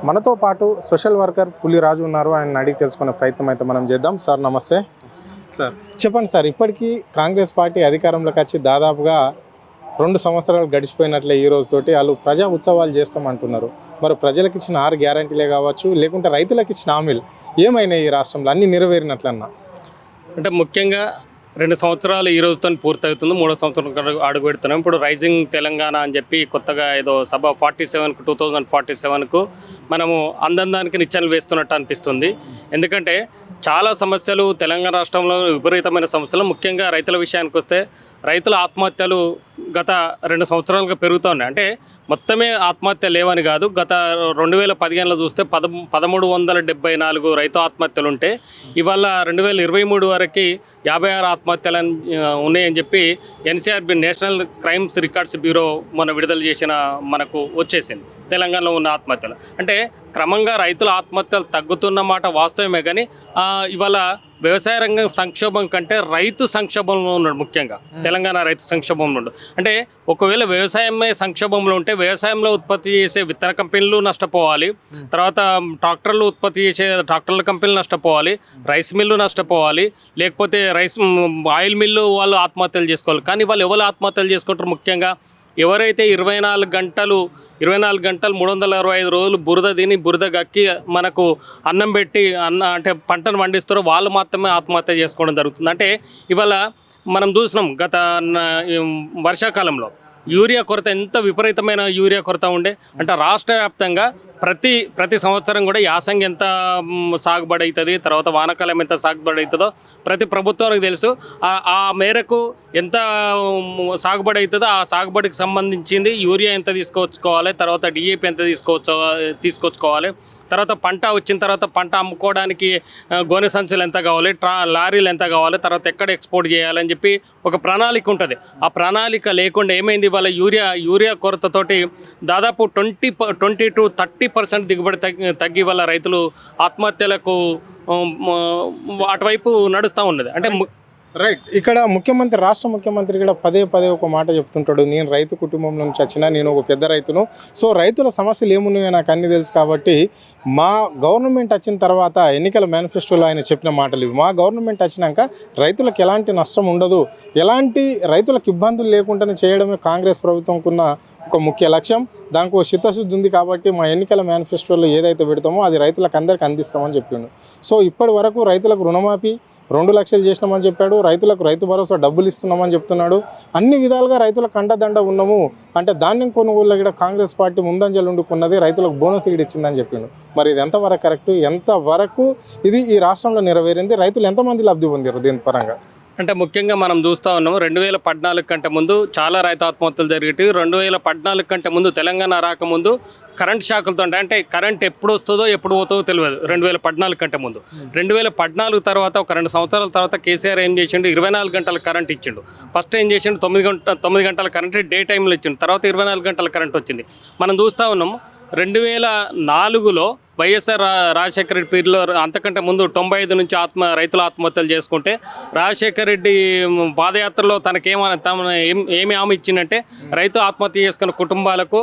మనతో పాటు social worker Puliraju ఉన్నారు. ఆయన అడిగి తెలుసుకునే ప్రయత్నం అయితే మనం చేద్దాం. సార్ నమస్తే. సార్ చెప్పండి సార్, ఇప్పటికీ కాంగ్రెస్ పార్టీ అధికారంలోకి వచ్చి దాదాపుగా 2 సంవత్సరాలు గడిచిపోయినట్లే ఈ రోజుతోటి వాళ్ళు ప్రజా ఉత్సవాలు చేస్తామంటున్నారు. మరి ప్రజలకు ఇచ్చిన 6 గ్యారంటీలే కావచ్చు, లేకుంటే రైతులకు ఇచ్చిన హామీలు ఏమైనాయి ఈ రాష్ట్రంలో అన్నీ నెరవేరినట్లన్నా? అంటే ముఖ్యంగా 2 సంవత్సరాలు ఈ రోజుతో పూర్తవుతుంది. 3వ సంవత్సరం అడుగు పెడుతున్నాం. ఇప్పుడు రైజింగ్ తెలంగాణ అని చెప్పి కొత్తగా ఏదో సభ 47కు 2047కు మనము అందందానికి నిచ్చెనలు వేస్తున్నట్టు అనిపిస్తుంది. ఎందుకంటే చాలా సమస్యలు తెలంగాణ రాష్ట్రంలో విపరీతమైన సమస్యలు. ముఖ్యంగా రైతుల విషయానికి వస్తే రైతుల ఆత్మహత్యలు గత 2 సంవత్సరాలుగా పెరుగుతూ ఉన్నాయి. అంటే మొత్తమే ఆత్మహత్య లేవని కాదు, గత 2015లో చూస్తే 1374 రైతు ఆత్మహత్యలు ఉంటే ఇవాళ 2023 వరకు 56 ఆత్మహత్యలు ఉన్నాయని చెప్పి NCRB national crimes records bureau మన విడుదల చేసిన మనకు వచ్చేసింది తెలంగాణలో ఉన్న ఆత్మహత్యలు. అంటే క్రమంగా రైతుల ఆత్మహత్యలు తగ్గుతున్న మాట వాస్తవమే, కానీ ఇవాళ వ్యవసాయ రంగం సంక్షోభం కంటే రైతు సంక్షోభంలో ఉన్నాడు. ముఖ్యంగా తెలంగాణ రైతు సంక్షోభంలో ఉన్నాడు. అంటే ఒకవేళ వ్యవసాయమే సంక్షోభంలో ఉంటే వ్యవసాయంలో ఉత్పత్తి చేసే విత్తన కంపెనీలు నష్టపోవాలి, తర్వాత ట్రాక్టర్లు ఉత్పత్తి చేసే ట్రాక్టర్ల కంపెనీలు నష్టపోవాలి, రైస్ మిల్లు నష్టపోవాలి, లేకపోతే ఆయిల్ మిల్లు వాళ్ళు ఆత్మహత్యలు చేసుకోవాలి. కానీ వాళ్ళు ఎవరు ఆత్మహత్యలు చేసుకుంటారు? ముఖ్యంగా ఎవరైతే 24 గంటలు 365 రోజులు బురద తిని బురద గక్కి మనకు అన్నం పెట్టి అంటే పంటను పండిస్తారో వాళ్ళు మాత్రమే ఆత్మహత్య చేసుకోవడం జరుగుతుంది. అంటే ఇవాళ మనం చూసినాం గత వర్షాకాలంలో యూరియా కొరత, ఎంత విపరీతమైన యూరియా కొరత ఉండే. అంటే రాష్ట్ర వ్యాప్తంగా ప్రతి సంవత్సరం కూడా యాసంగి ఎంత సాగుబడి అవుతుంది, తర్వాత వానాకాలం ఎంత సాగుబడి అవుతుందో ప్రతి ప్రభుత్వానికి తెలుసు. ఆ మేరకు ఎంత సాగుబడి అవుతుందో ఆ సాగుబడికి సంబంధించింది యూరియా ఎంత తీసుకొచ్చుకోవాలి, తర్వాత డిఏపి ఎంత తీసుకొచ్చుకోవాలి, తర్వాత పంట వచ్చిన తర్వాత పంట అమ్ముకోవడానికి గోనె సంచులు ఎంత కావాలి, లారీలు ఎంత కావాలి, తర్వాత ఎక్కడ ఎక్స్పోర్ట్ చేయాలని చెప్పి ఒక ప్రణాళిక ఉంటుంది. ఆ ప్రణాళిక లేకుండా ఏమైంది, వాళ్ళ యూరియా కొరతతోటి దాదాపు 20 to 30% దిగుబడి తగ్గి వాళ్ళ రైతులు ఆత్మహత్యలకు అటువైపు నడుస్తూ ఉన్నది. అంటే రైట్. ఇక్కడ రాష్ట్ర ముఖ్యమంత్రి కూడా పదే ఒక మాట చెప్తుంటాడు, నేను రైతు కుటుంబం నుంచి వచ్చినా, నేను ఒక పెద్ద రైతును, సో రైతుల సమస్యలు ఏమున్నాయో నాకు అన్నీ తెలుసు. కాబట్టి మా గవర్నమెంట్ వచ్చిన తర్వాత ఎన్నికల మేనిఫెస్టోలో ఆయన చెప్పిన మాటలు ఇవి. మా గవర్నమెంట్ వచ్చినాక రైతులకు ఎలాంటి నష్టం ఉండదు, ఎలాంటి రైతులకు ఇబ్బందులు లేకుండానే చేయడమే కాంగ్రెస్ ప్రభుత్వంకున్న ఒక ముఖ్య లక్ష్యం. దానికి ఒక చిత్తశుద్ధి ఉంది. కాబట్టి మా ఎన్నికల మేనిఫెస్టోలో ఏదైతే పెడతామో అది రైతులకు అందరికీ అందిస్తామని చెప్పిండు. సో ఇప్పటి వరకు రైతులకు రుణమాఫీ 2 లక్షలు చేసినామని చెప్పాడు, రైతులకు రైతు భరోసా డబ్బులు ఇస్తున్నామని చెప్తున్నాడు. అన్ని విధాలుగా రైతులకు అండదండ ఉన్నాము. అంటే ధాన్యం కొనుగోలులో కూడా కాంగ్రెస్ పార్టీ ముందంజలు ఉండుకున్నది, రైతులకు బోనస్ కూడా ఇచ్చిందని చెప్పిండు. మరి ఇది ఎంతవరకు కరెక్టు, ఎంతవరకు ఇది ఈ రాష్ట్రంలో నెరవేరింది, రైతులు ఎంతమంది లబ్ధి పొందారు దీని పరంగా? అంటే ముఖ్యంగా మనం చూస్తూ ఉన్నాము 2014 కంటే ముందు చాలా రైతు ఆత్మహత్యలు జరిగేవి. 2014 కంటే ముందు తెలంగాణ రాకముందు కరెంట్ షాకులతో, అంటే కరెంట్ ఎప్పుడు వస్తుందో ఎప్పుడు పోతుందో తెలియదు 2014 కంటే ముందు. 2014 తర్వాత ఒక 2 సంవత్సరాల తర్వాత కేసీఆర్ ఏం చేసిండు, 24 గంటల కరెంట్ ఇచ్చిండు. ఫస్ట్ ఏం చేసిండు, 9 గంటల కరెంట్ డే టైంలో ఇచ్చిండు, తర్వాత 24 గంటల కరెంట్ వచ్చింది. మనం చూస్తూ ఉన్నాము 2004లో వైఎస్ఆర్ రాజశేఖర రెడ్డి పీరియడ్లో, అంతకంటే ముందు 95 నుంచి రైతుల ఆత్మహత్యలు చేసుకుంటే రాజశేఖర రెడ్డి పాదయాత్రలో ఏమి హామీ ఇచ్చిందంటే రైతు ఆత్మహత్య చేసుకున్న కుటుంబాలకు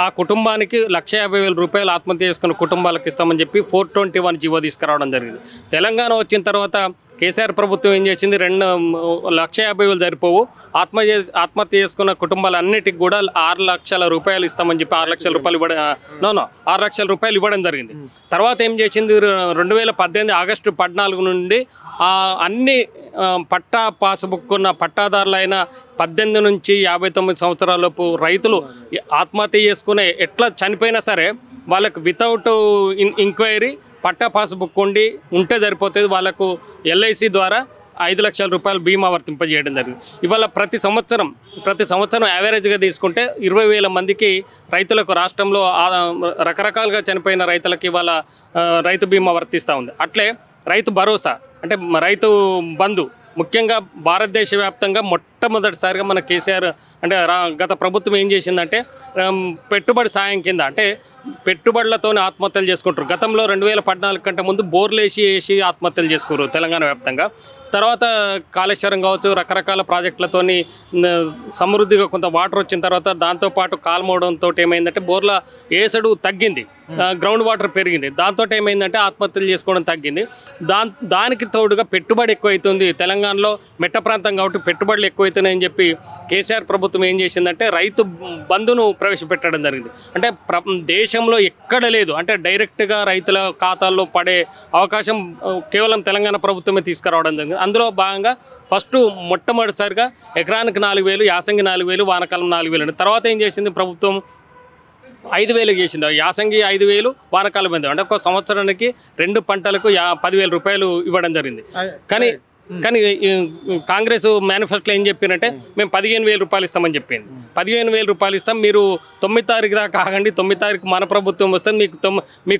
ఆ కుటుంబానికి 1,50,000 రూపాయలు ఆత్మహత్య చేసుకున్న కుటుంబాలకు ఇస్తామని చెప్పి 421 జీవో తీసుకురావడం జరిగింది. తెలంగాణ వచ్చిన తర్వాత కేసీఆర్ ప్రభుత్వం ఏం చేసింది, 1,50,000 సరిపోవు, ఆత్మహత్య చేసుకున్న కుటుంబాలన్నిటికి కూడా 6 లక్షల రూపాయలు ఇస్తామని చెప్పి 6 లక్షల రూపాయలు 6 లక్షల రూపాయలు ఇవ్వడం జరిగింది. తర్వాత ఏం చేసింది, 2018 ఆగస్టు 14 నుండి అన్ని పట్టా పాస్బుక్ ఉన్న పట్టాదారులైన 18 నుంచి 59 సంవత్సరాలలోపు రైతులు ఆత్మహత్య చేసుకునే ఎట్లా చనిపోయినా సరే వాళ్ళకు వితౌట్ ఎంక్వైరీ పట్టా పాస్బుక్ ఉంటే సరిపోతుంది. వాళ్ళకు ఎల్ఐసి ద్వారా 5 లక్షల రూపాయలు బీమా వర్తింపజేయడం జరిగింది. ఇవాళ ప్రతి సంవత్సరం యావరేజ్గా తీసుకుంటే 20,000 మందికి రైతులకు రాష్ట్రంలో రకరకాలుగా చనిపోయిన రైతులకి ఇవాళ రైతు బీమా వర్తిస్తూ ఉంది. అట్లే రైతు భరోసా, అంటే రైతు బంధు, ముఖ్యంగా భారతదేశ వ్యాప్తంగా మొట్టమొదటిసారిగా మన కేసీఆర్ అంటే గత ప్రభుత్వం ఏం చేసిందంటే పెట్టుబడి సాయం కింద, అంటే పెట్టుబడులతోనే ఆత్మహత్యలు చేసుకుంటారు. గతంలో 2014 కంటే ముందు బోర్లు వేసి ఆత్మహత్యలు చేసుకున్నారు తెలంగాణ వ్యాప్తంగా. తర్వాత కాళేశ్వరం కావచ్చు, రకరకాల ప్రాజెక్టులతోని సమృద్ధిగా కొంత వాటర్ వచ్చిన తర్వాత దాంతోపాటు కాల్మోవడంతో ఏమైందంటే బోర్ల ఏసడు తగ్గింది, గ్రౌండ్ వాటర్ పెరిగింది. దాంతో ఏమైందంటే ఆత్మహత్యలు చేసుకోవడం తగ్గింది. దానికి తోడుగా పెట్టుబడి ఎక్కువైతుంది తెలంగాణలో, మెట్ట ప్రాంతం కాబట్టి పెట్టుబడులు ఎక్కువైతున్నాయని చెప్పి కేసీఆర్ ప్రభుత్వం ఏం చేసిందంటే రైతు బంధును ప్రవేశపెట్టడం జరిగింది. అంటే దేశంలో ఎక్కడ లేదు, అంటే డైరెక్ట్గా రైతుల ఖాతాల్లో పడే అవకాశం కేవలం తెలంగాణ ప్రభుత్వమే తీసుకురావడం జరిగింది. అందులో భాగంగా ఫస్ట్ మొట్టమొదటిసారిగా ఎకరానికి 4,000, యాసంగి 4,000, వానకాలం 4,000. తర్వాత ఏం చేసింది ప్రభుత్వం 5,000 చేసింది. యాసంగి 5,000, వానకాలం 5,000. అంటే ఒక సంవత్సరానికి 2 పంటలకు 10,000 రూపాయలు ఇవ్వడం జరిగింది. కానీ కాంగ్రెస్ మేనిఫెస్టోలో ఏం చెప్పారంటే మేము 15,000 రూపాయలు ఇస్తామని చెప్పింది. 15,000 రూపాయలు ఇస్తాం, మీరు 9 తారీఖు దాకా ఆగండి, 9 తారీఖు మన ప్రభుత్వం వస్తుంది, మీకు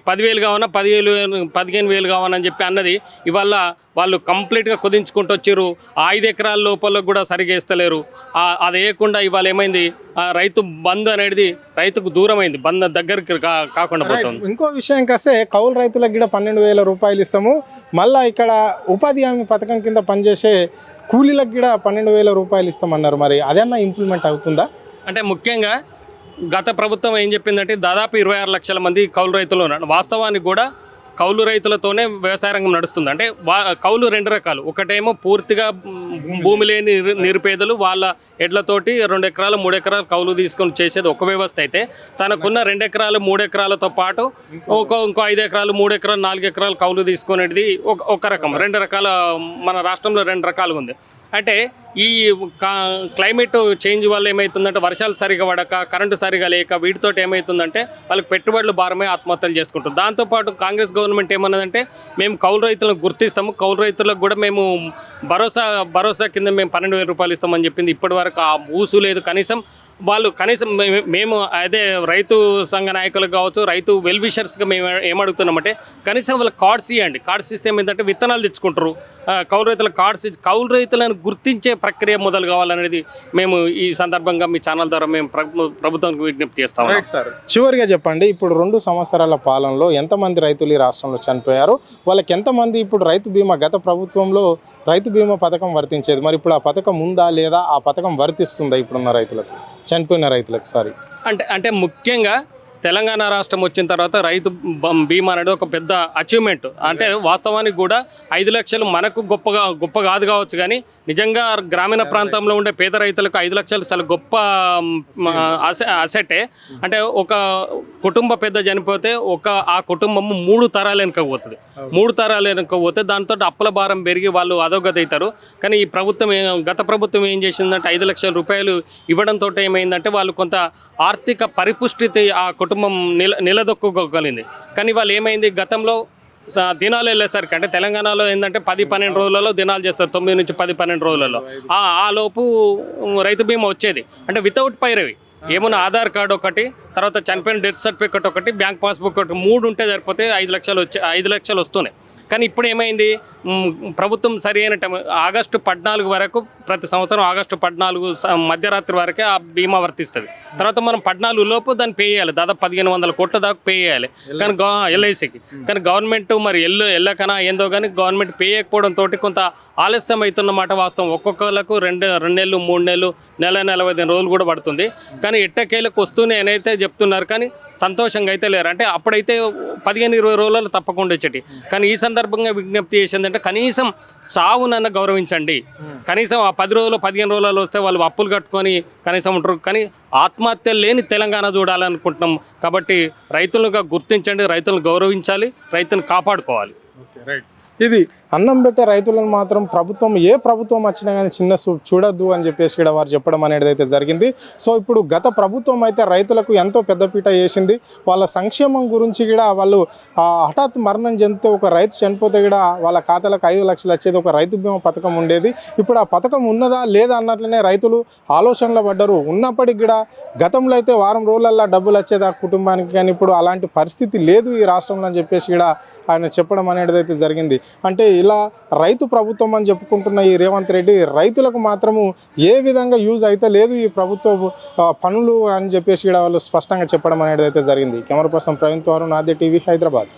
10,000 కావాలన్నా 15,000 కావాలని చెప్పి అన్నది. ఇవాళ వాళ్ళు కంప్లీట్గా కుదించుకుంటూ వచ్చారు. 5 ఎకరాల లోపల కూడా సరిగా వేస్తలేరు. అది వేయకుండా ఇవాళ ఏమైంది, రైతు బంద్ అనేది రైతుకు దూరమైంది, బంద్ దగ్గరికి కాకుండా పోతుంది. ఇంకో విషయం కాస్తే కౌలు రైతులకు కూడా 12,000 రూపాయలు ఇస్తాము. మళ్ళీ ఇక్కడ ఉపాధి హామీ పథకం కింద పనిచేసే కూలీలకు కూడా 12,000 రూపాయలు ఇస్తామన్నారు. మరి అదన్నా ఇంప్లిమెంట్ అవుతుందా? అంటే ముఖ్యంగా గత ప్రభుత్వం ఏం చెప్పిందంటే దాదాపు 26 లక్షల మంది కౌలు రైతులు ఉన్నారు. వాస్తవానికి కూడా కౌలు రైతులతోనే వ్యవసాయ రంగం నడుస్తుంది. అంటే కౌలు 2 రకాలు. ఒకటేమో పూర్తిగా భూమి లేని నిరుపేదలు వాళ్ళ ఎడ్లతోటి 2 ఎకరాలు 3 ఎకరాలు కౌలు తీసుకొని చేసేది ఒక వ్యవస్థ అయితే, తనకున్న 2 ఎకరాలు 3 ఎకరాలతో పాటు ఇంకో 5 ఎకరాలు 3 ఎకరాలు 4 ఎకరాలు కౌలు తీసుకునేది ఒక రకం. 2 రకాల, మన రాష్ట్రంలో 2 రకాలుగా ఉంది. అంటే ఈ క్లైమేట్ చేంజ్ వల్ల ఏమవుతుందంటే వర్షాలు సరిగా పడక, కరెంటు సరిగా లేక, వీటితో ఏమవుతుందంటే వాళ్ళకి పెట్టుబడులు భారమే ఆత్మహత్యలు చేసుకుంటారు. దాంతోపాటు కాంగ్రెస్ గవర్నమెంట్ ఏమన్నదంటే మేము కౌలు రైతులను గుర్తిస్తాము, కౌలు రైతులకు కూడా మేము భరోసా కింద మేము 12,000 రూపాయలు ఇస్తామని చెప్పింది. ఇప్పటి వరకు ఆ ఊసు లేదు. కనీసం మేము అదే రైతు సంఘ నాయకులకు కావచ్చు, రైతు వెల్విషర్స్గా మేము ఏమడుగుతున్నామంటే కనీసం వాళ్ళకి కార్డ్స్ ఇవ్వండి. కార్డ్స్ ఇస్తే ఏమైందంటే విత్తనాలు తెచ్చుకుంటారు. కౌలు రైతులకు కార్డ్స్ ఇచ్చి కౌలు రైతులను గుర్తించే ప్రక్రియ మొదలు కావాలనేది మేము ఈ సందర్భంగా మీ ఛానల్ ద్వారా మేము ప్రభుత్వానికి విజ్ఞప్తి చేస్తాం. చివరిగా చెప్పండి, ఇప్పుడు 2 సంవత్సరాల పాలనలో ఎంతమంది రైతులు ఈ రాష్ట్రంలో చనిపోయారు? వాళ్ళకి ఎంతమంది ఇప్పుడు రైతు బీమా, గత ప్రభుత్వంలో రైతు బీమా పథకం వర్తించేది, మరి ఇప్పుడు ఆ పథకం ఉందా లేదా, ఆ పథకం వర్తిస్తుందా ఇప్పుడున్న రైతులకు, చనిపోయిన రైతులకు? అంటే ముఖ్యంగా తెలంగాణ రాష్ట్రం వచ్చిన తర్వాత రైతు బీమా అనేది ఒక పెద్ద అచీవ్మెంట్. అంటే వాస్తవానికి కూడా 5 లక్షలు మనకు గొప్ప కాదు కావచ్చు, కానీ నిజంగా గ్రామీణ ప్రాంతంలో ఉండే పేద రైతులకు 5 లక్షలు చాలా గొప్ప అసెటే. అంటే ఒక కుటుంబ పెద్ద చనిపోతే ఆ కుటుంబము 3 తరాలు వెనుకపోతుంది. 3 తరాలు వెనుకపోతే దాంతో అప్పుల భారం పెరిగి వాళ్ళు అధోగతి అవుతారు. కానీ ఈ ప్రభుత్వం, గత ప్రభుత్వం ఏం చేసిందంటే 5 లక్షల రూపాయలు ఇవ్వడంతో ఏమైందంటే వాళ్ళు కొంత ఆర్థిక పరిపుష్టి ఆ కుటుంబం నిలదొక్కుకోగలిగింది. కానీ వాళ్ళు ఏమైంది, గతంలో దినాలు వెళ్ళేసరికి, అంటే తెలంగాణలో ఏంటంటే 10-12 రోజులలో దినాలు చేస్తారు, 9 నుంచి 10-12 రోజులలో. ఆ లోపు రైతు బీమా వచ్చేది. అంటే వితౌట్ పైరవి, ఏమన్నా ఆధార్ కార్డు ఒకటి, తర్వాత చనిపోయిన డెత్ సర్టిఫికేట్ ఒకటి, బ్యాంక్ పాస్బుక్ ఒకటి, 3 ఉంటే సరిపోతే 5 లక్షలు వస్తున్నాయి. కానీ ఇప్పుడు ఏమైంది, ప్రభుత్వం సరి అయిన టైం ఆగస్టు 14 వరకు, ప్రతి సంవత్సరం ఆగస్టు 14 మధ్యరాత్రి వరకే ఆ బీమా వర్తిస్తుంది. తర్వాత మనం 14 లోపు దాన్ని పే చేయాలి, దాదాపు 1,500 కోట్ల దాకా పే చేయాలి. కానీ ఎల్ఐసికి. కానీ గవర్నమెంట్ మరి ఎల్లకనా ఏందో కానీ గవర్నమెంట్ పే చేయకపోవడంతో కొంత ఆలస్యం అవుతున్నమాట వాస్తవం. ఒక్కొక్కరికి 2 నెలలు 3 నెలలు, నెల 45 రోజులు కూడా పడుతుంది. కానీ ఎట్టకేలకు వస్తూనే అయితే చెప్తున్నారు, కానీ సంతోషంగా అయితే లేరు. అంటే అప్పుడైతే 15-20 రోజులలో తప్పకుండా వచ్చేటి. కానీ ఈ సందర్భంగా విజ్ఞప్తి చేసిందంటే కనీసం చావునన్న గౌరవించండి. కనీసం ఆ 10 రోజులు 15 రోజులలో వస్తే వాళ్ళు అప్పులు కట్టుకొని కనీసం ఉంటారు. కానీ ఆత్మహత్యలు లేని తెలంగాణ చూడాలనుకుంటున్నాం. కాబట్టి రైతులుగా గుర్తించండి, రైతులను గౌరవించాలి, రైతులను కాపాడుకోవాలి. ఇది అన్నం పెట్టే రైతులను మాత్రం ఏ ప్రభుత్వం వచ్చినా కానీ చిన్న చూడొద్దు అని చెప్పేసి కూడా వారు చెప్పడం అనేది అయితే జరిగింది. సో ఇప్పుడు గత ప్రభుత్వం అయితే రైతులకు ఎంతో పెద్దపీట వేసింది. వాళ్ళ సంక్షేమం గురించి కూడా వాళ్ళు హఠాత్ మరణం చెందితే, ఒక రైతు చనిపోతే కూడా వాళ్ళ ఖాతాలకు 5 లక్షలు వచ్చేది ఒక రైతు బీమా పథకం ఉండేది. ఇప్పుడు ఆ పథకం ఉన్నదా లేదా అన్నట్లనే రైతులు ఆలోచనలో పడ్డారు. ఉన్నప్పటికి కూడా గతంలో అయితే వారం రోజులల్లో డబ్బులు వచ్చేది ఆ కుటుంబానికి, కానీ ఇప్పుడు అలాంటి పరిస్థితి లేదు ఈ రాష్ట్రంలో అని చెప్పేసి కూడా ఆయన చెప్పడం అనేది అయితే జరిగింది. అంటే ఇలా రైతు ప్రభుత్వం అని చెప్పుకుంటున్న ఈ రేవంత్ రెడ్డి రైతులకు మాత్రము ఏ విధంగా యూజ్ అయితే లేదు ఈ ప్రభుత్వ పనులు అని చెప్పేసి కూడా వాళ్ళు స్పష్టంగా చెప్పడం అనేది అయితే జరిగింది. కెమెరా పర్సన్ ప్రవీణ్ తో నాదే టీవీ హైదరాబాద్.